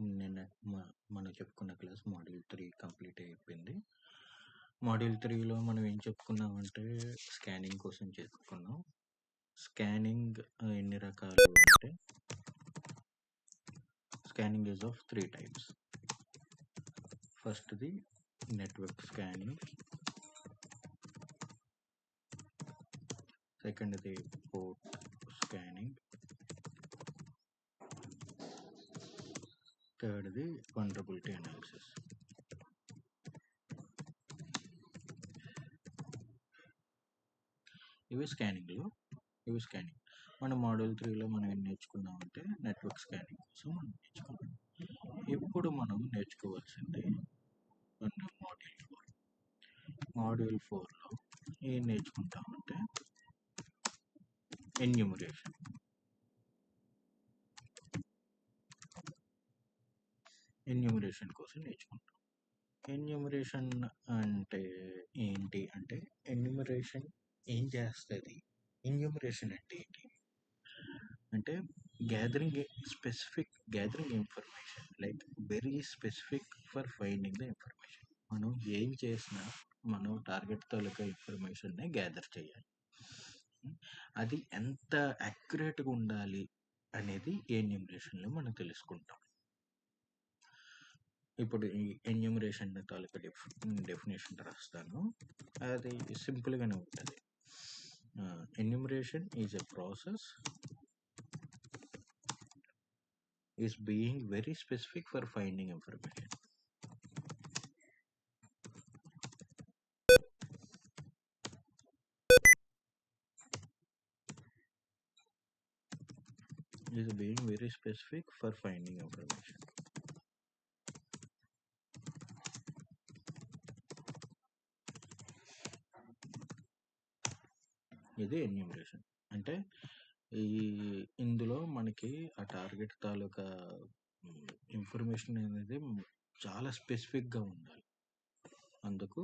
నిన్న మనం చెప్పుకున్న క్లాస్ మాడ్యూల్ 3 కంప్లీట్ అయిపోయింది. మాడ్యూల్ 3లో మనం ఏం చెప్పుకున్నామంటే స్కానింగ్ కోసం చెప్పుకున్నాం. స్కానింగ్ ఎన్ని రకాలు అంటే స్కానింగ్ ఈజ్ ఆఫ్ 3 టైప్స్. ఫస్ట్ది నెట్వర్క్ స్కానింగ్, సెకండ్ది పోర్ట్ స్కానింగ్, థర్డ్ది వల్నరబిలిటీ అనాలిసిస్. ఇవి స్కానింగ్. మన మాడ్యూల్ 3లో మనం ఏం నేర్చుకున్నామంటే నెట్వర్క్ స్కానింగ్ కోసం మనం నేర్చుకున్నాం. ఇప్పుడు మనం నేర్చుకోవాల్సింది మాడ్యూల్ 4లో ఏం నేర్చుకుంటామంటే ఎన్యూమరేషన్. ఎన్యూమరేషన్ కోసం నేర్చుకుంటాం. ఎన్యూమరేషన్ అంటే ఏంటి అంటే ఎన్యూమరేషన్ ఏం చేస్తుంది? ఎన్యూమరేషన్ అంటే ఏంటి అంటే gathering information, like very specific for finding the information. మనం ఏం చేసినా మనం టార్గెట్ తాలూకా ఇన్ఫర్మేషన్ని గ్యాదర్ చేయాలి. అది ఎంత యాక్యురేట్గా ఉండాలి అనేది ఎన్యూమరేషన్లో మనం తెలుసుకుంటాం. ఇప్పుడు ఈ ఎన్యూమరేషన్ తాలూకా డెఫినేషన్ రాస్తాను. అది సింపుల్గానే ఉంటుంది. Enumeration is a process is being very specific for finding information. Is being very specific for finding information. ఇది ఎన్యూమరేషన్ అంటే ఇందులో మనకి ఆ టార్గెట్ తాలూకా ఇన్ఫర్మేషన్ అనేది చాలా స్పెసిఫిక్గా ఉండాలి. అందుకు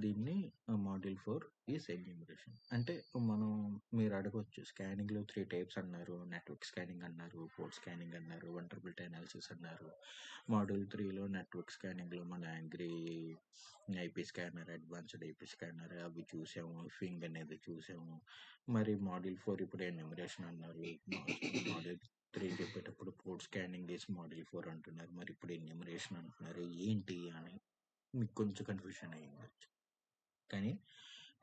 దీన్ని మాడ్యూల్ 4 ఈజ్ ఎన్యూమరేషన్. అంటే మీరు అడగవచ్చు, స్కానింగ్లో 3 టైప్స్ అన్నారు, నెట్వర్క్ స్కానింగ్ అన్నారు, పోర్ట్ స్కానింగ్ అన్నారు, వల్నరబిలిటీ అనాలిసిస్ అన్నారు. మాడ్యూల్ 3లో నెట్వర్క్ స్కానింగ్లో మన angry IP scanner, advanced IP scanner అవి చూసాము, ఫింగ్ అనేది చూసాము. మరి మాడ్యూల్ 4 ఇప్పుడు ఎన్యూమరేషన్ అన్నారు. మాడ్యూల్ 3 చెప్పేటప్పుడు పోర్ట్ స్కానింగ్ ఈజ్ మాడ్యూల్ 4 అంటున్నారు. మరి ఇప్పుడు ఎన్యూమరేషన్ అంటున్నారు. ఏంటి అని మీకు కొంచెం కన్ఫ్యూషన్ అయ్యింది. కానీ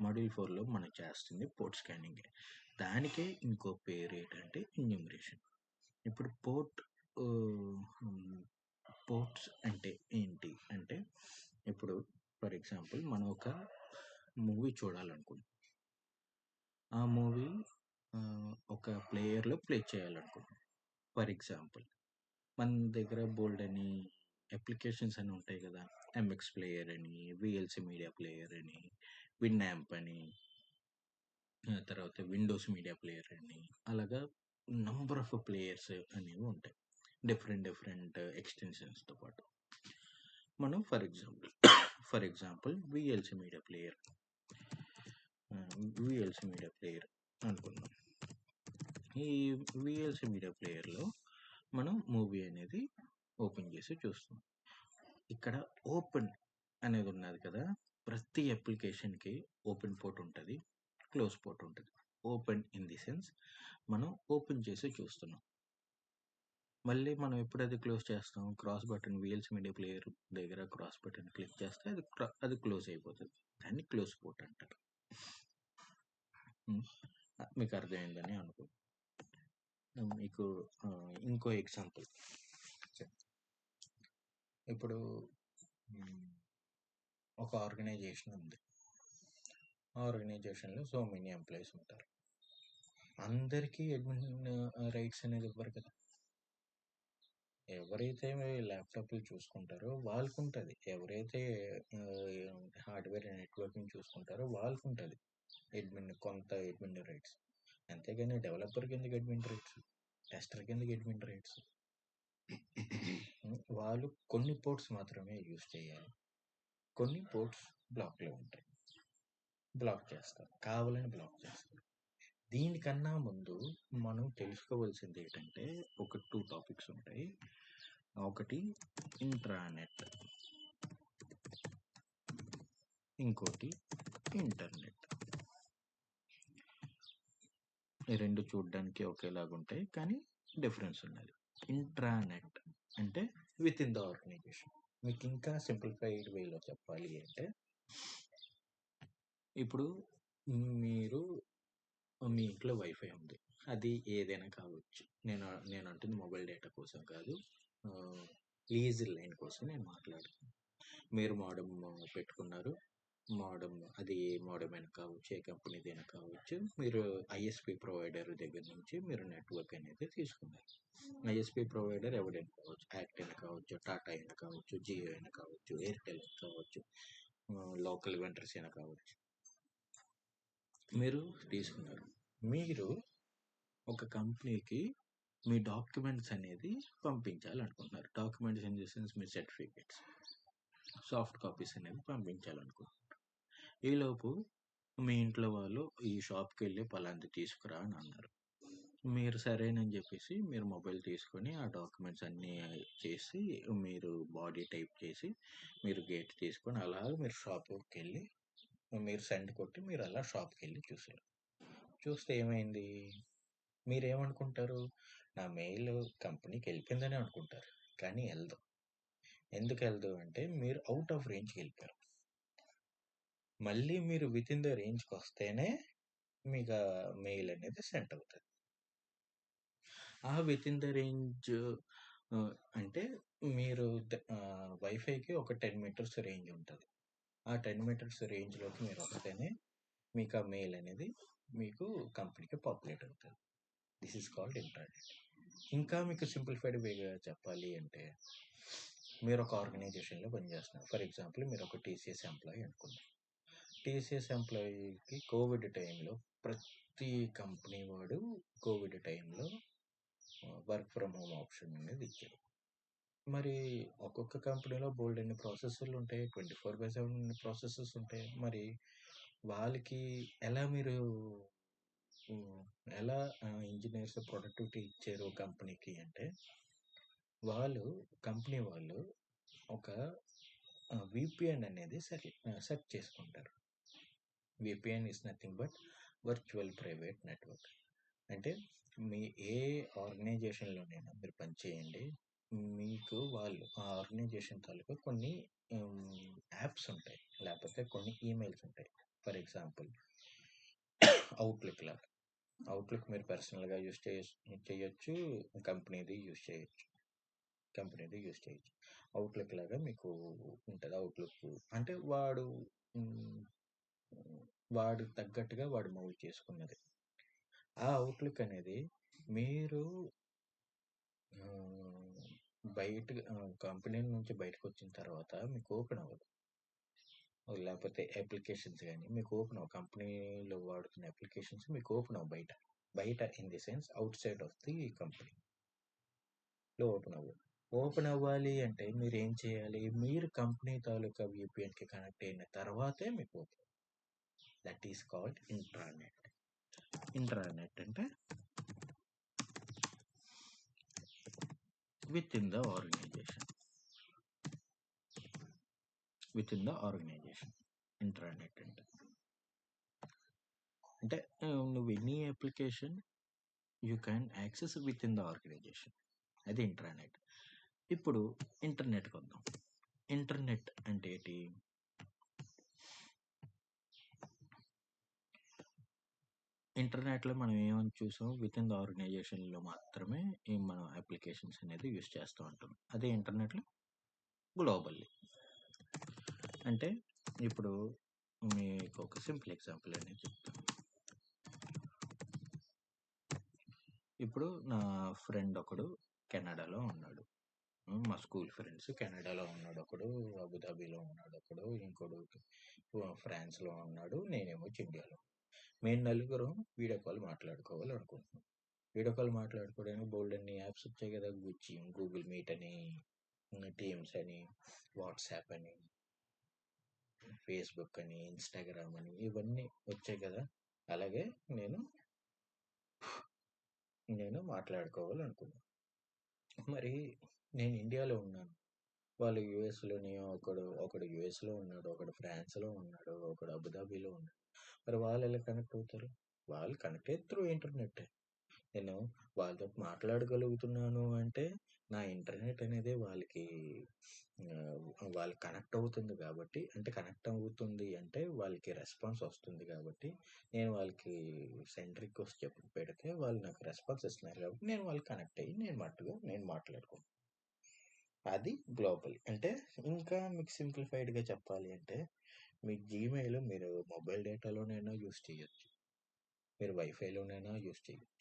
మాడ్యూల్ 4లో మనం చేస్తుంది పోర్ట్ స్కానింగ్. దానికే ఇంకో పేరు ఏంటంటే ఎన్యూమరేషన్. ఇప్పుడు పోర్ట్స్ అంటే ఏంటి అంటే, ఇప్పుడు ఫర్ ఎగ్జాంపుల్ మనం ఒక మూవీ చూడాలనుకుంటున్నాం. ఆ మూవీ ఒక ప్లేయర్లో ప్లే చేయాలనుకుంటున్నాం. ఫర్ ఎగ్జాంపుల్ మన దగ్గర బోల్డ్ అని అప్లికేషన్స్ అని ఉంటాయి కదా, ఎంఎక్స్ ప్లేయర్ అని, విఎల్సి మీడియా ప్లేయర్ అని, విన్యాంప్ అని, తర్వాత విండోస్ మీడియా ప్లేయర్ అని, అలాగా నంబర్ ఆఫ్ ప్లేయర్స్ అనేవి ఉంటాయి డిఫరెంట్ ఎక్స్టెన్షన్స్తో పాటు. మనం for example VLC media player అనుకున్నాం. ఈ విఎల్సి మీడియా ప్లేయర్లో మనం మూవీ అనేది ఓపెన్ చేసి చూస్తాం. ఇక్కడ ఓపెన్ అనేది ఉన్నది కదా, ప్రతి అప్లికేషన్కి ఓపెన్ పోర్ట్ ఉంటుంది, క్లోజ్ పోర్ట్ ఉంటుంది. ఓపెన్ ఇన్ ది సెన్స్ మనం ఓపెన్ చేసి చూస్తున్నాం. మళ్ళీ మనం ఎప్పుడు అది క్లోజ్ చేస్తాం? Cross button, VLC media player దగ్గర క్రాస్ బటన్ క్లిక్ చేస్తే అది క్లోజ్ అయిపోతుంది. దాన్ని క్లోజ్ పోర్ట్ అంటారు. మీకు అర్థమైందని అనుకో. మీకు ఇంకో ఎగ్జాంపుల్, ఇప్పుడు ఒక ఆర్గనైజేషన్ ఉంది. ఆ ఆర్గనైజేషన్లో సో మెనీ ఎంప్లాయీస్ ఉంటారు. అందరికీ అడ్మిన్ రైట్స్ అనేది ఇవ్వరు కదా. ఎవరైతే ల్యాప్టాప్లు చూసుకుంటారో వాళ్ళకు ఉంటుంది, ఎవరైతే హార్డ్వేర్ నెట్వర్కింగ్ చూసుకుంటారో వాళ్ళకు ఉంటుంది కొంత అడ్మిన్ రైట్స్. అంతేగాని డెవలపర్కి ఎందుకు అడ్మిన్ రైట్స్, టెస్టర్కి ఎందుకు అడ్మిన్ రైట్స్? వాళ్ళు కొన్ని పోర్ట్స్ మాత్రమే యూజ్ చేయాలి. కొన్ని పోర్ట్స్ బ్లాక్లో ఉంటాయి, కావాలని బ్లాక్ చేస్తారు. దీనికన్నా ముందు మనం తెలుసుకోవాల్సింది ఏంటంటే ఒక 2 టాపిక్స్ ఉంటాయి. ఒకటి ఇంట్రానెట్, ఇంకోటి ఇంటర్నెట్. ఈ రెండు చూడడానికి ఒకేలాగా ఉంటాయి, కానీ డిఫరెన్స్ ఉన్నది. ఇంట్రానెట్ అంటే విత్ ఇన్ ద ఆర్గనైజేషన్. మీకు ఇంకా సింప్లిఫైడ్ వేలో చెప్పాలి అంటే, ఇప్పుడు మీరు మీ ఇంట్లో వైఫై ఉంది, అది ఏదైనా కావచ్చు. నేను అంటుంది మొబైల్ డేటా కోసం కాదు, ఈజీ లైన్ కోసం నేను మాట్లాడుతున్నాను. మీరు మోడమ్ పెట్టుకున్నారు, మోడమ్ అది మోడమ్ అయినా కావచ్చు, ఏ కంపెనీదైనా కావచ్చు. మీరు ఐఎస్పి ప్రొవైడర్ దగ్గర నుంచి మీరు నెట్వర్క్ అనేది తీసుకున్నారు. ఐఎస్పి ప్రొవైడర్ ఎవరైనా కావచ్చు, యాక్ట్ అయినా కావచ్చు, టాటా అయినా కావచ్చు, జియో అయినా కావచ్చు, ఎయిర్టెల్ అయినా కావచ్చు, లోకల్ వెండర్స్ అయినా కావచ్చు. మీరు తీసుకున్నారు. మీరు ఒక కంపెనీకి మీ డాక్యుమెంట్స్ అనేది పంపించాలనుకుంటున్నారు. డాక్యుమెంట్స్ ఇన్ ది సెన్స్ మీ సర్టిఫికేట్స్, సాఫ్ట్ కాపీస్ అనేది పంపించాలనుకుంటున్నారు. ఈలోపు మీ ఇంట్లో వాళ్ళు ఈ షాప్కి వెళ్ళి పలాంటి తీసుకురా అని అన్నారు. మీరు సరేనని చెప్పేసి మీరు మొబైల్ తీసుకొని ఆ డాక్యుమెంట్స్ అన్నీ చేసి, మీరు బాడీ టైప్ చేసి, మీరు గేట్ తీసుకొని అలా మీరు షాప్కి వెళ్ళి మీరు సెండ్ కొట్టి మీరు అలా షాప్కి వెళ్ళి చూసారు. చూస్తే ఏమైంది? మీరేమనుకుంటారు? నా మెయిల్ కంపెనీకి వెళ్ళిపోయిందని అనుకుంటారు, కానీ వెళ్దాం. ఎందుకు వెళ్దాం అంటే మీరు అవుట్ ఆఫ్ రేంజ్కి వెళ్ళిపోయారు. మళ్ళీ మీరు విత్ ఇన్ ద రేంజ్కి వస్తేనే మీకు ఆ మెయిల్ అనేది సెండ్ అవుతుంది. ఆ విత్ ఇన్ ద రేంజ్ అంటే మీరు వైఫైకి ఒక 10 మీటర్స్ రేంజ్ ఉంటుంది. ఆ 10 మీటర్స్ రేంజ్లోకి మీరు వస్తేనే మీకు ఆ మెయిల్ అనేది మీకు కంపెనీకి పాపులేట్ అవుతుంది. This is called internet. ఇంకా మీకు సింప్లిఫైడ్ వేగా చెప్పాలి అంటే, మీరు ఒక ఆర్గనైజేషన్లో పనిచేస్తున్నారు. ఫర్ ఎగ్జాంపుల్ మీరు ఒక టీసీఎస్ ఎంప్లాయీ అనుకున్నారు. టీసీఎస్ ఎంప్లాయీకి కోవిడ్ టైంలో ప్రతి కంపెనీ వాడు కోవిడ్ టైంలో వర్క్ ఫ్రమ్ హోమ్ ఆప్షన్ అనేది ఇచ్చారు. మరి ఒక్కొక్క కంపెనీలో బోల్డ్ అన్ని ప్రాసెసర్లు ఉంటాయి, 24/7 ప్రాసెసర్స్ ఉంటాయి. మరి వాళ్ళకి ఎలా మీరు ఎలా ఇంజనీర్స్ ప్రొడక్టివిటీ ఇచ్చారు కంపెనీకి అంటే, కంపెనీ వాళ్ళు ఒక విపిఎన్ అనేది సెట్ చేసుకుంటారు. VPN is nothing but virtual private network. అంటే మీ ఏ ఆర్గనైజేషన్లోనైనా మీరు పనిచేయండి, మీకు వాళ్ళు ఆ ఆర్గనైజేషన్ తాలూకా కొన్ని యాప్స్ ఉంటాయి, లేకపోతే కొన్ని ఈమెయిల్స్ ఉంటాయి. ఫర్ ఎగ్జాంపుల్ అవుట్లుక్ లాగా. అవుట్లుక్ మీరు పర్సనల్గా యూజ్ చేయొచ్చు, కంపెనీది యూజ్ చేయొచ్చు. అవుట్లుక్ లాగా మీకు ఉంటుంది. అవుట్లుక్ అంటే వాడు తగ్గట్టుగా వాడు మూవ్ చేసుకున్నది. ఆ అవుట్లుక్ అనేది మీరు బయట కంపెనీ నుంచి బయటకు వచ్చిన తర్వాత మీకు ఓపెన్ అవ్వదు. లేకపోతే అప్లికేషన్స్ కానీ మీకు ఓపెన్ అవ్వ, కంపెనీలో వాడుతున్న అప్లికేషన్స్ మీకు ఓపెన్ అవ్వ బయట in the sense out side of the కంపెనీలో ఓపెన్ అవ్వాలి అంటే మీరు ఏం చేయాలి? మీరు కంపెనీ తాలూకా విపిఎన్కి కనెక్ట్ అయిన తర్వాతే మీకు open. That is called intranet. Intranet అంటే within the organization. Intranet అంటే నువ్వు any application you can access within the organization. అది ఇంట్రానెట్. ఇప్పుడు ఇంటర్నెట్కి వద్దాం. ఇంటర్నెట్ అంటే ఏంటి? ఇంటర్నెట్లో మనం ఏమని చూసాం? విత్ ఇన్ ద ఆర్గనైజేషన్లో మాత్రమే మనం అప్లికేషన్స్ అనేది యూస్ చేస్తూ ఉంటాం. అదే ఇంటర్నెట్లో గ్లోబల్లీ. అంటే ఇప్పుడు మీకు ఒక సింపుల్ ఎగ్జాంపుల్ అనేది చెప్తాను. ఇప్పుడు నా ఫ్రెండ్ ఒకడు కెనడాలో ఉన్నాడు. మా స్కూల్ ఫ్రెండ్స్ కెనడాలో ఉన్నాడు ఒకడు, అబుదాబిలో ఉన్నాడు ఒకడు, ఇంకోడు ఫ్రాన్స్లో ఉన్నాడు, నేనేమో ఇండియాలో. మేము నలుగురం వీడియో కాల్ మాట్లాడుకోవాలనుకుంటున్నాం. వీడియో కాల్ మాట్లాడుకోవడానికి బోల్డ్ అన్ని యాప్స్ వచ్చాయి కదా, గూగుల్ మీట్ అని, టీమ్స్ అని, వాట్సాప్ అని, ఫేస్బుక్ అని, ఇన్స్టాగ్రామ్ అని, ఇవన్నీ వచ్చాయి కదా. అలాగే నేను మాట్లాడుకోవాలనుకున్నాను. మరి నేను ఇండియాలో ఉన్నాను. వాళ్ళు యూఎస్‌లోని ఒకడు యూఎస్‌లో ఉన్నాడు. ఒకడు ఫ్రాన్స్‌లో ఉన్నాడు. ఒకడు అబుదాబిలో ఉన్నాడు. మరి వాళ్ళెలా కనెక్ట్ అవుతారు? వాళ్ళు కనెక్ట్ అయ్యేది త్రూ ఇంటర్నెట్టే. నేను వాళ్ళతో మాట్లాడగలుగుతున్నాను అంటే, నా ఇంటర్నెట్ అనేది వాళ్ళకి కనెక్ట్ అవుతుంది కాబట్టి, అంటే కనెక్ట్ అవుతుంది అంటే వాళ్ళకి రెస్పాన్స్ వస్తుంది కాబట్టి, నేను వాళ్ళకి సెండ్ రిక్వెస్ట్ పెడితే వాళ్ళు నాకు రెస్పాన్స్ ఇస్తున్నారు కాబట్టి, నేను వాళ్ళకి కనెక్ట్ అయ్యి నేను మాట్లాడుకుంటాను. అది గ్లోబల్. అంటే ఇంకా మీకు సింప్లిఫైడ్‌గా చెప్పాలి అంటే, మీ జీమెయిల్ మీరు మొబైల్ డేటాలోనైనా యూజ్ చేయొచ్చు. మీరు వైఫైలోనైనా యూజ్ చేయొచ్చు.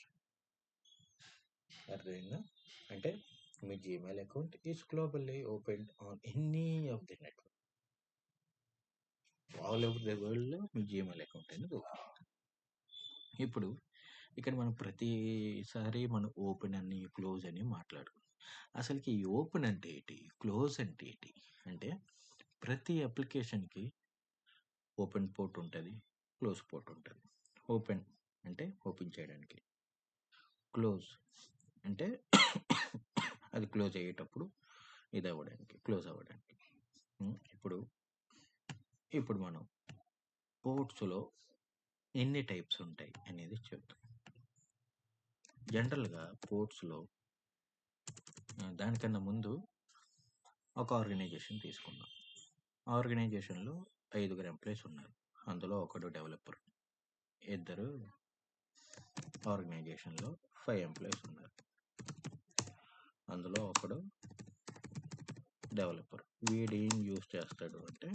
అర్థమైందా? అంటే మీ Gmail account is globally opened on any of the network. All over the వరల్డ్‌లో మీ జీమెయిల్ అకౌంట్ అనేది ఓపెన్. ఇప్పుడు ఇక్కడ మనం ప్రతిసారి మనం ఓపెన్ అని, క్లోజ్ అని మాట్లాడుకున్నాం. అసలుకి ఈ ఓపెన్ అంటే ఏంటి? క్లోజ్ అంటే ఏంటి? అంటే ప్రతి అప్లికేషన్‌కి ఓపెన్ పోర్ట్ ఉంటది. క్లోజ్ పోర్ట్ ఉంటది. ఓపెన్ అంటే ఓపెన్ చేయడానికి. క్లోజ్ అంటే అది క్లోజ్ అయ్యేటప్పుడు క్లోజ్ అవ్వడానికి. ఇప్పుడు ఇప్పుడు మనం పోర్ట్స్‌లో ఎన్ని టైప్స్ ఉంటాయి అనేది చెప్తాం. జనరల్‌గా పోర్ట్స్‌లో దానికన్నా ముందు ఒక ఆర్గనైజేషన్ తీసుకుందాం. ఆర్గనైజేషన్‌లో 5గురు ఎంప్లాయీస్ ఉన్నారు. అందులో ఒకడు డెవలపర్. ఇద్దరు ఆర్గనైజేషన్‌లో 5 ఎంప్లాయీస్ ఉన్నారు. అందులో ఒకడు డెవలపర్. వీడు ఏం యూజ్ చేస్తాడు అంటే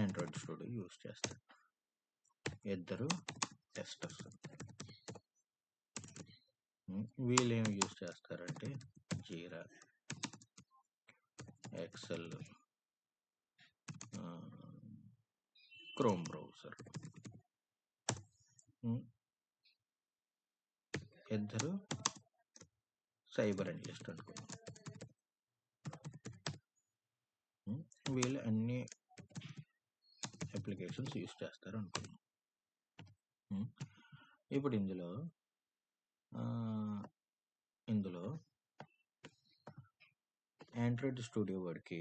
ఆండ్రాయిడ్ స్టూడియో యూజ్ చేస్తాడు. ఇద్దరు టెస్టర్స్. వీళ్ళు ఏం యూజ్ చేస్తారంటే జీరా, ఎక్సెల్, క్రోమ్ బ్రౌజర్. ఇద్దరు సైబర్ అనలిస్ట్ అనుకున్నాం. వీళ్ళు అన్ని అప్లికేషన్స్ యూజ్ చేస్తారు అనుకున్నాం. ఇప్పుడు ఇందులో ఆండ్రాయిడ్ స్టూడియో వాడికి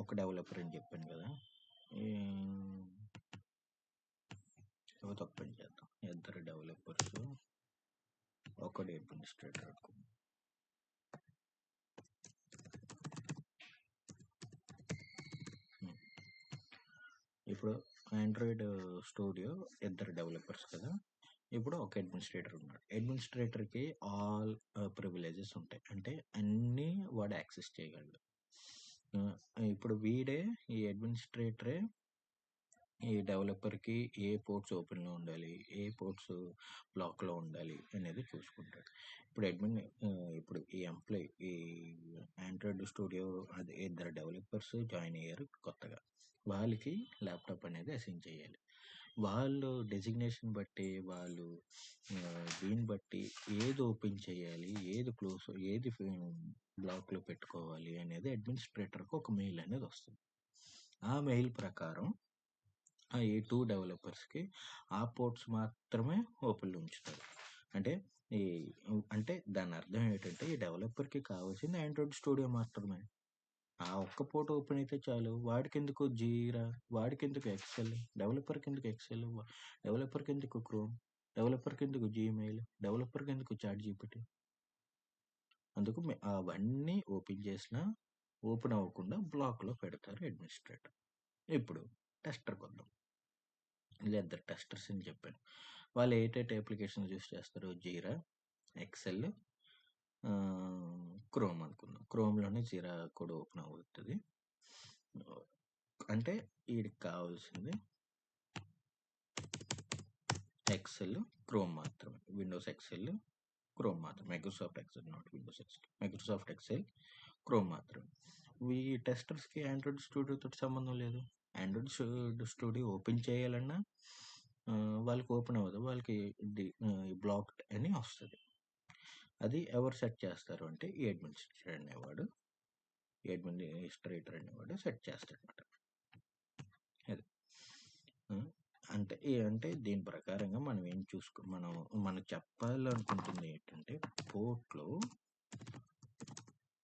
ఒక డెవలపర్ అని చెప్పాను కదా. తప్పని చేద్దాం. ఇద్దరు డెవలపర్స్, ఒకడు అడ్మినిస్ట్రేటర్ అనుకున్నాం. ఇప్పుడు ఆండ్రాయిడ్ స్టూడియో ఇద్దరు డెవలపర్స్ కదా. ఇప్పుడు ఒక అడ్మినిస్ట్రేటర్ ఉన్నాడు. అడ్మినిస్ట్రేటర్కి ఆల్ ప్రివిలేజెస్ ఉంటాయి. అంటే అన్నీ వాడు యాక్సెస్ చేయగలడు. ఇప్పుడు ఈ అడ్మినిస్ట్రేటరే ఈ డెవలపర్కి ఏ పోర్ట్స్ ఓపెన్లో ఉండాలి, ఏ పోర్ట్స్ బ్లాక్లో ఉండాలి అనేది చూసుకుంటాడు. ఇప్పుడు ఈ ఎంప్లాయీ ఈ ఆండ్రాయిడ్ స్టూడియో అది ఇద్దరు డెవలపర్స్ జాయిన్ అయ్యారు కొత్తగా. వాళ్ళకి ల్యాప్టాప్ అనేది అసైన్ చేయాలి. వాళ్ళు డెసిగ్నేషన్ బట్టి వాళ్ళు దీన్ని బట్టి ఏది ఓపెన్ చేయాలి, ఏది క్లోజ్, ఏది బ్లాక్లో పెట్టుకోవాలి అనేది అడ్మినిస్ట్రేటర్కి ఒక మెయిల్ అనేది వస్తుంది. ఆ మెయిల్ ప్రకారం ఈ 2 డెవలపర్స్కి ఆ పోర్ట్స్ మాత్రమే ఓపెన్లో ఉంచుతారు. అంటే దాని అర్థం ఏంటంటే ఈ డెవలపర్కి కావాల్సింది ఆండ్రాయిడ్ స్టూడియో మాత్రమే. ఆ ఒక్క పోర్ట్ ఓపెన్ అయితే చాలు. వాడికెందుకు జీరా, వాడికెందుకు ఎక్సెల్, డెవలపర్కి ఎందుకు ఎక్సెల్, డెవలపర్కి ఎందుకు క్రోమ్, డెవలపర్కి ఎందుకు జీమెయిల్, డెవలపర్కి ఎందుకు చాట్ జీపీటీ. అందుకు అవన్నీ ఓపెన్ అవ్వకుండా బ్లాక్లో పెడతారు అడ్మినిస్ట్రేటర్. ఇప్పుడు టెస్టర్కి వద్దాం. ఇద్దరు టెస్టర్స్ అని చెప్పాను. వాళ్ళు ఏటేటి అప్లికేషన్స్ యూస్ చేస్తారు? జీరా, ఎక్సెల్, క్రోమ్ అనుకుందాం. క్రోమ్లోనే జీరా కూడా ఓపెన్ అవుతుంది. అంటే వీడికి కావాల్సింది ఎక్సెల్, క్రోమ్ మాత్రమే. విండోస్ ఎక్సెల్, క్రోమ్ మాత్రమే. Microsoft Excel, not Windows Excel. Microsoft Excel, Chrome మాత్రమే. ఈ టెస్టర్స్కి ఆండ్రాయిడ్ స్టూడియోతో సంబంధం లేదు. ఆండ్రాయిడ్ స్టూడియో ఓపెన్ చేయాలన్నా వాళ్ళకి ఓపెన్ అవ్వదు. వాళ్ళకి బ్లాక్డ్ అని వస్తుంది. అది ఎవరు సెట్ చేస్తారు అంటే ఈ అడ్మినిస్ట్రేటర్ అనేవాడు సెట్ చేస్తాడనమాట. అది అంటే దీని ప్రకారంగా మనం ఏం మనం చెప్పాలనుకుంటుంది ఏంటంటే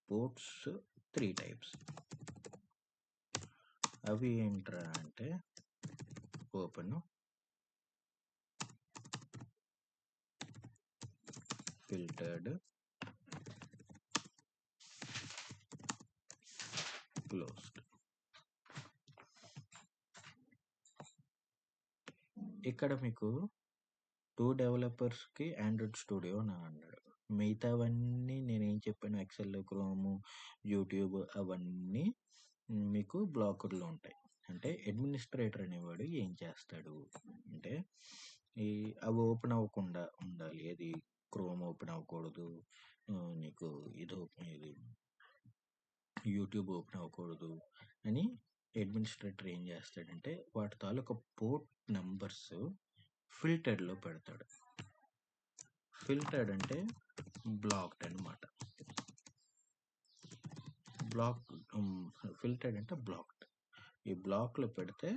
పోర్ట్స్ 3 టైప్స్. అవి ఏంట్రా అంటే ఓపెన్, ఫిల్టర్డ్, క్లోజ్డ్. ఇక్కడ మీకు 2 డెవలపర్స్కి ఆండ్రాయిడ్ స్టూడియో అని అన్నాడు. మిగతావన్నీ నేనేం చెప్పాను, ఎక్సెల్, క్రోమ్, యూట్యూబ్ అవన్నీ మీకు బ్లాకర్లో ఉంటాయి. అంటే అడ్మినిస్ట్రేటర్ అనేవాడు ఏం చేస్తాడు అంటే అవి ఓపెన్ అవ్వకుండా ఉండాలి. అది క్రోమ్ ఓపెన్ అవ్వకూడదు, నీకు ఇది యూట్యూబ్ ఓపెన్ అవ్వకూడదు అని అడ్మినిస్ట్రేటర్ ఏం చేస్తాడంటే వాటి తాలూకా పోర్ట్ నెంబర్స్ ఫిల్టర్లో పెడతాడు. ఫిల్టర్డ్ అంటే బ్లాక్డ్ అనమాట. ఫిల్టర్డ్ అంటే బ్లాక్డ్. ఈ బ్లాక్లో పెడితే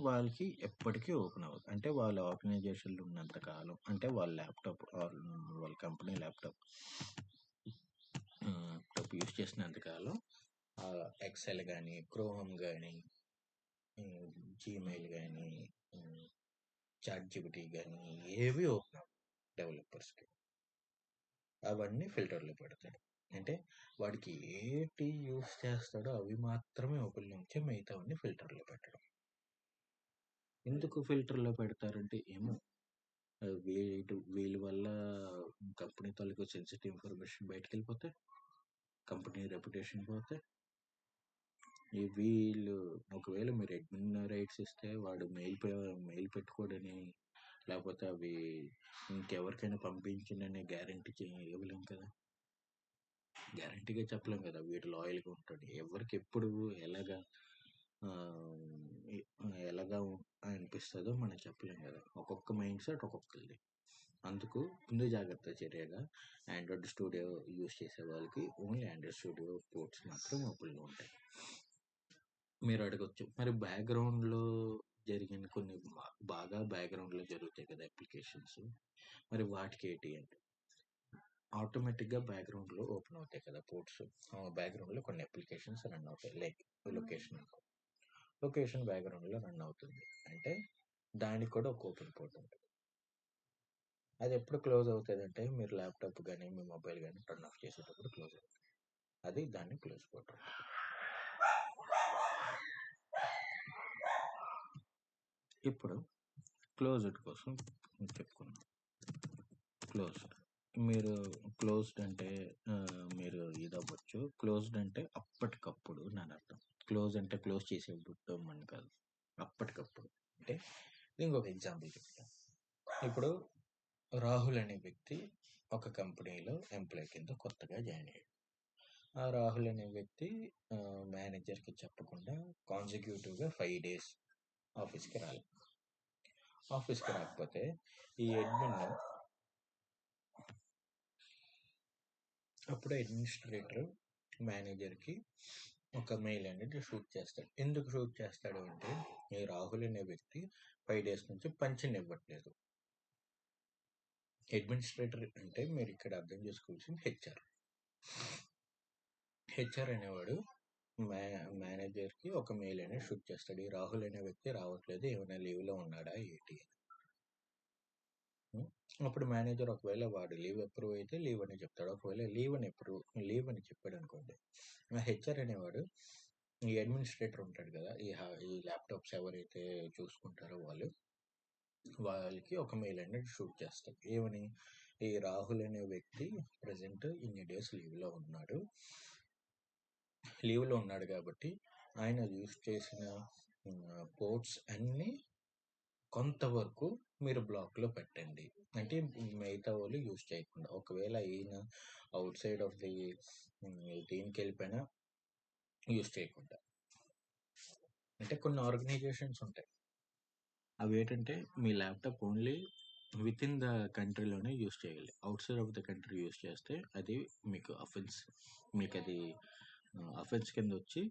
వాళ్ళకి ఎప్పటికీ ఓపెన్ అవ్వదు. అంటే వాళ్ళ ఆర్గనైజేషన్లో ఉన్నంత కాలం, అంటే వాళ్ళ ల్యాప్టాప్ వాళ్ళ కంపెనీ ల్యాప్టాప్ యూస్ చేసినంతకాలం ఎక్సెల్ కానీ, క్రోమ్ కానీ, జీమెయిల్ కానీ, చాట్‌జిపిటి కానీ ఏవి ఓపెన్ అవ్వవు డెవలపర్స్కి. అవన్నీ ఫిల్టర్లో పెడతాడు. అంటే వాడికి ఏటి యూస్ చేస్తాడో అవి మాత్రమే ఓపెన్లో ఉంచి మిగతావన్నీ ఫిల్టర్లో పెట్టడం. ఎందుకు ఫిల్టర్లో పెడతారంటే ఏమో వీళ్ళ వల్ల కంపెనీ తాలూకు సెన్సిటివ్ ఇన్ఫర్మేషన్ బయటకు వెళ్ళిపోతే, కంపెనీ రెప్యుటేషన్ పోతే, వీళ్ళు ఒకవేళ మీరు అడ్మిన్ రైట్స్ ఇస్తే వాడు మెయిల్ పెట్టుకోడని, లేకపోతే అవి ఇంకెవరికైనా పంపించిందని గ్యారంటీ ఇవ్వలేం కదా. గ్యారంటీగా చెప్పలేం కదా వీడు లాయల్గా ఉంటాడు. ఎవరికి ఎప్పుడు ఎలాగా అనిపిస్తుందో మనం చెప్పలేం కదా. ఒక్కొక్క మైండ్ సెట్ ఒక్కొక్కరిది. అందుకు ముందు జాగ్రత్త చర్యగా ఆండ్రాయిడ్ స్టూడియో యూస్ చేసే వాళ్ళకి ఓన్లీ ఆండ్రాయిడ్ స్టూడియో పోర్ట్స్ మాత్రం ఓపెన్లో ఉంటాయి. మీరు అడగచ్చు, మరి బ్యాక్గ్రౌండ్లో జరిగిన కొన్ని బాగా బ్యాక్గ్రౌండ్లో జరుగుతాయి కదా అప్లికేషన్స్, మరి వాటికి ఏంటి అంటే ఆటోమేటిక్గా బ్యాక్గ్రౌండ్లో ఓపెన్ అవుతాయి కదా పోర్ట్స్. బ్యాక్గ్రౌండ్లో కొన్ని అప్లికేషన్స్ రన్ అవుతాయి. లైక్ లొకేషన్ బ్యాక్గ్రౌండ్లో రన్ అవుతుంది అంటే దానికి కూడా ఒక ఓపెన్ పోర్ట్ ఉంటుంది. అది ఎప్పుడు క్లోజ్ అవుతుంది అంటే మీరు ల్యాప్టాప్ కానీ మీ మొబైల్ కానీ టర్న్ ఆఫ్ చేసేటప్పుడు క్లోజ్ అవుతుంది. అది దాన్ని క్లోజ్ పోర్ట్. ఇప్పుడు క్లోజ్డ్ కోసం చెప్పుకున్నాం. క్లోజ్డ్ అంటే మీరు ఇది అవ్వచ్చు. క్లోజ్డ్ అంటే అప్పటికప్పుడు నా అర్థం. క్లోజ్ అంటే క్లోజ్ చేసేటప్పుడు అని కాదు, అప్పటికప్పుడు. అంటే ఇంకొక ఎగ్జాంపుల్ చెప్తాను. ఇప్పుడు రాహుల్ అనే వ్యక్తి ఒక కంపెనీలో ఎంప్లాయ్ కింద కొత్తగా జాయిన్ అయ్యాడు. ఆ రాహుల్ అనే వ్యక్తి మేనేజర్కి చెప్పకుండా కాన్సిక్యూటివ్గా 5 days ఆఫీస్కి రాలేదు. ఆఫీస్కి రాకపోతే ఈ అప్పుడు అడ్మినిస్ట్రేటర్ మేనేజర్కి ఒక మెయిల్ అనేది షూట్ చేస్తాడు. ఎందుకు షూట్ చేస్తాడు అంటే ఈ రాహుల్ అనే వ్యక్తి 5 days నుంచి పంచిని ఇవ్వట్లేదు. అడ్మినిస్ట్రేటర్ అంటే మీరు ఇక్కడ అర్థం చేసుకోవాల్సింది హెచ్ఆర్ అనేవాడు మేనేజర్కి ఒక మెయిల్ అనేది షూట్ చేస్తాడు. ఈ రాహుల్ అనే వ్యక్తి రావట్లేదు, ఏమైనా లీవ్లో ఉన్నాడా ఏంటి. అప్పుడు మేనేజర్ ఒకవేళ వాడు లీవ్ అప్రూవ్ అయితే లీవ్ అని చెప్తాడు. ఒకవేళ లీవ్ అని చెప్పాడు అనుకోండి, హెచ్ఆర్ అనేవాడు ఈ అడ్మినిస్ట్రేటర్ ఉంటాడు కదా, ఈ ల్యాప్టాప్స్ ఎవరైతే చూసుకుంటారో వాళ్ళకి ఒక మెయిల్ అనేది షూట్ చేస్తాడు. ఏమని, ఈ రాహుల్ అనే వ్యక్తి ప్రజెంట్ ఇన్ని డేస్ లీవ్లో ఉన్నాడు కాబట్టి ఆయన యూస్ చేసిన పోర్ట్స్ అన్నీ కొంతవరకు మీరు బ్లాక్లో పెట్టండి. అంటే మిగతా వాళ్ళు యూస్ చేయకుండా, ఒకవేళ ఈయన అవుట్ సైడ్ ఆఫ్ దీనికి వెళ్ళిపోయినా యూస్ చేయకుండా. అంటే కొన్ని ఆర్గనైజేషన్స్ ఉంటాయి, అవి ఏంటంటే మీ laptop only within the కంట్రీలోనే యూస్ చేయాలి. Outside of the country use చేస్తే అది మీకు అఫెన్స్. మీకు అది అఫెన్స్ కింద వచ్చి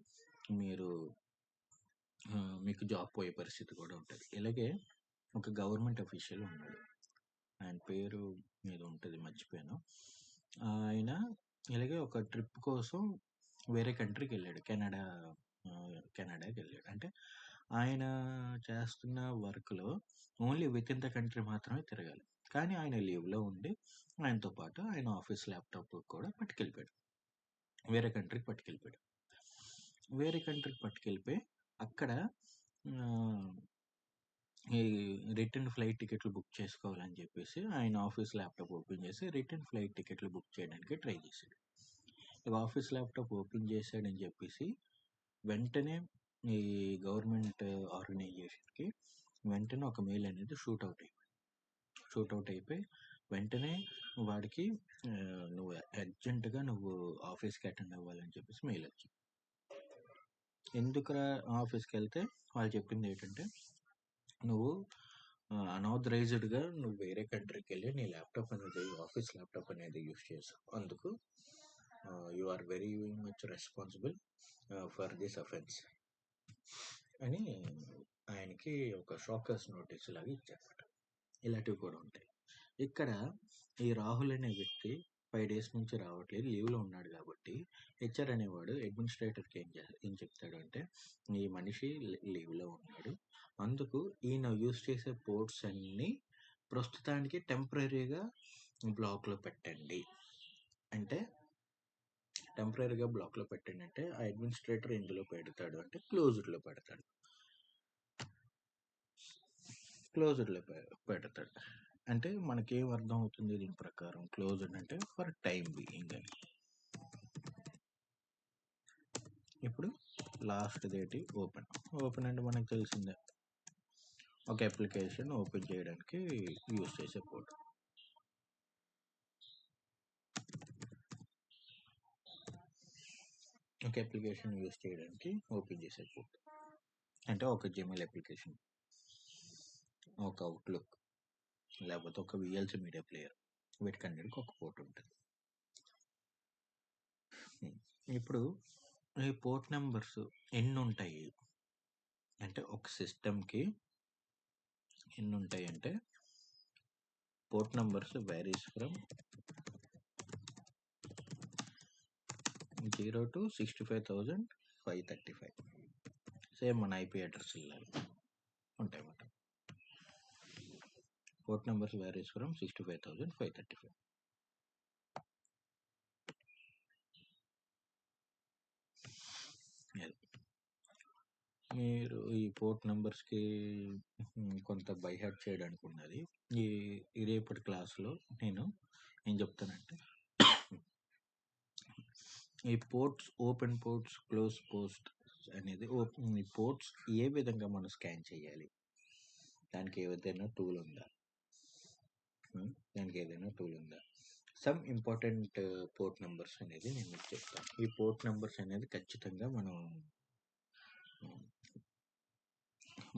మీకు జాబ్ పోయే పరిస్థితి కూడా ఉంటుంది. ఇలాగే ఒక గవర్నమెంట్ అఫీషియల్ ఉన్నాడు. ఆయన పేరు మీద ఉంటుంది, మర్చిపోయాను. ఆయన ఇలాగే ఒక ట్రిప్ కోసం వేరే కంట్రీకి వెళ్ళాడు, కెనడాకి వెళ్ళాడు. అంటే ఆయన చేస్తున్న వర్క్లో only within the country మాత్రమే తిరగాలి. కానీ ఆయన లీవ్లో ఉండి ఆయనతో పాటు ఆయన ఆఫీస్ ల్యాప్టాప్ కూడా పట్టుకెళ్ళిపోయాడు. వేరే కంట్రీకి పట్టుకెళ్ళిపోయి అక్కడ ఈ రిటర్న్ ఫ్లైట్ టికెట్లు బుక్ చేసుకోవాలని చెప్పేసి ఆయన ఆఫీస్ ల్యాప్టాప్ ఓపెన్ చేసి రిటర్న్ ఫ్లైట్ టికెట్లు బుక్ చేయడానికి ట్రై చేశాడు. ఇక ఆఫీస్ ల్యాప్టాప్ ఓపెన్ చేశాడని చెప్పేసి వెంటనే ఈ గవర్నమెంట్ ఆర్గనైజేషన్కి వెంటనే ఒక మెయిల్ అనేది షూట్అవుట్ అయిపోయి వెంటనే వాడికి నువ్వు అర్జెంటుగా నువ్వు ఆఫీస్కి అటెండ్ అవ్వాలని చెప్పేసి మెయిల్ వచ్చింది. ఎందుకురా ఆఫీస్కి వెళ్తే వాళ్ళు చెప్పింది ఏంటంటే, నువ్వు అనాథరైజ్డ్గా నువ్వు వేరే కంట్రీకి వెళ్ళి నీ ఆఫీస్ ల్యాప్టాప్ అనేది యూస్ చేసావు, అందుకు you are very much responsible for this offence అని ఆయనకి ఒక షాకర్స్ నోటీస్ లాగా ఇచ్చారన్నమాట. ఇలాంటివి కూడా ఉంటాయి. ఇక్కడ ఈ రాహుల్ అనే వ్యక్తి 5 days నుంచి రావట్లేదు, లీవ్లో ఉన్నాడు. కాబట్టి హెచ్ఆర్ అనేవాడు అడ్మినిస్ట్రేటర్కి ఏం చెప్తాడు అంటే, ఈ మనిషి లీవ్లో ఉన్నాడు, అందుకు ఈయన యూస్ చేసే పోర్ట్స్ అన్నీ ప్రస్తుతానికి టెంపరీగా బ్లాక్లో పెట్టండి అంటే ఆ అడ్మినిస్ట్రేటర్ ఎందులో పెడతాడు అంటే క్లోజ్డ్లో పెడతాడు. అంటే మనకేం అర్థం అవుతుంది దీని ప్రకారం, క్లోజ్డ్ అంటే ఫర్ టైం బీయింగ్ అని. ఇప్పుడు లాస్ట్ డేట్ ఓపెన్ అంటే మనకు తెలిసిందే, ఒక అప్లికేషన్ ఓపెన్ చేయడానికి యూస్ చేసే పోర్ట్. ఒక అప్లికేషన్ యూస్ చేయడానికి ఓపెన్ చేసే పోర్ట్ అంటే ఒక జీమెయిల్ అప్లికేషన్, ఒక అవుట్లుక్, లేకపోతే ఒక విఎల్సి మీడియా ప్లేయర్, వీటికన్నిటికి ఒక పోర్ట్ ఉంటుంది. ఇప్పుడు ఈ పోర్ట్ నెంబర్స్ ఎన్ని ఉంటాయి అంటే, ఒక సిస్టమ్కి ఎన్ని ఉంటాయి అంటే, port numbers varies from 0 to 65,535. Same మన ఐపీ అడ్రస్ ఉంటాయి అన్నమాట. Port numbers varies from 65,535. మీరు ఈ పోర్ట్ నెంబర్స్కి కొంత బై హార్ట్ చేయడానికి ఉన్నది. ఈ రేపటి క్లాస్లో నేను ఏం చెప్తానంటే, ఈ ports, open ports, close post అనేది ఈ పోర్ట్స్ ఏ విధంగా మనం స్కాన్ చేయాలి, దానికి ఏదైనా టూల్ ఉందా, సమ్ ఇంపార్టెంట్ పోర్ట్ నెంబర్స్ అనేది నేను మీకు చెప్తాను. ఈ పోర్ట్ నెంబర్స్ అనేది ఖచ్చితంగా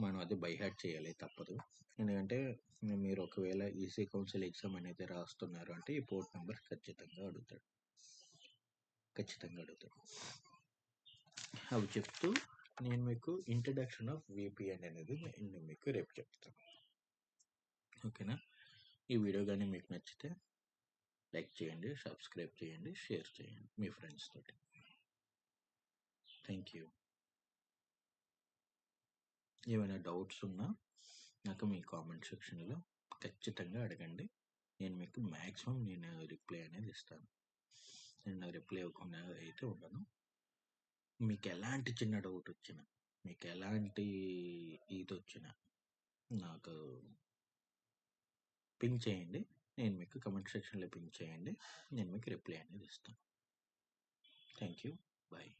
మనం అది బై హార్ట్ చేయాలి, తప్పదు. ఎందుకంటే మీరు ఒకవేళ ఈసీ కౌన్సిల్ ఎగ్జామ్ అనేది రాస్తున్నారు అంటే ఈ పోర్ట్ నెంబర్ ఖచ్చితంగా అడుగుతాడు. అవి చెప్తూ నేను మీకు ఇంట్రడక్షన్ ఆఫ్ విపిఎన్ అనేది నేను మీకు రేపు చెప్తాను. ఓకేనా? ఈ వీడియో కానీ మీకు నచ్చితే లైక్ చేయండి, సబ్స్క్రైబ్ చేయండి, షేర్ చేయండి మీ ఫ్రెండ్స్ తోటి. Thank you. ఏమైనా డౌట్స్ ఉన్నా నాకు మీ కామెంట్ సెక్షన్లో ఖచ్చితంగా అడగండి. నేను మీకు మ్యాక్సిమం రిప్లై అనేది ఇస్తాను. నేను రిప్లై ఇవ్వకుండా అయితే ఉండను. మీకు ఎలాంటి చిన్న డౌట్ వచ్చినా, మీకు ఎలాంటి ఇది వచ్చినా నాకు పింక్ చేయండి. నేను మీకు కమెంట్ సెక్షన్లో పింక్ చేయండి, నేను మీకు రిప్లై అనేది ఇస్తాను. Thank you. బాయ్.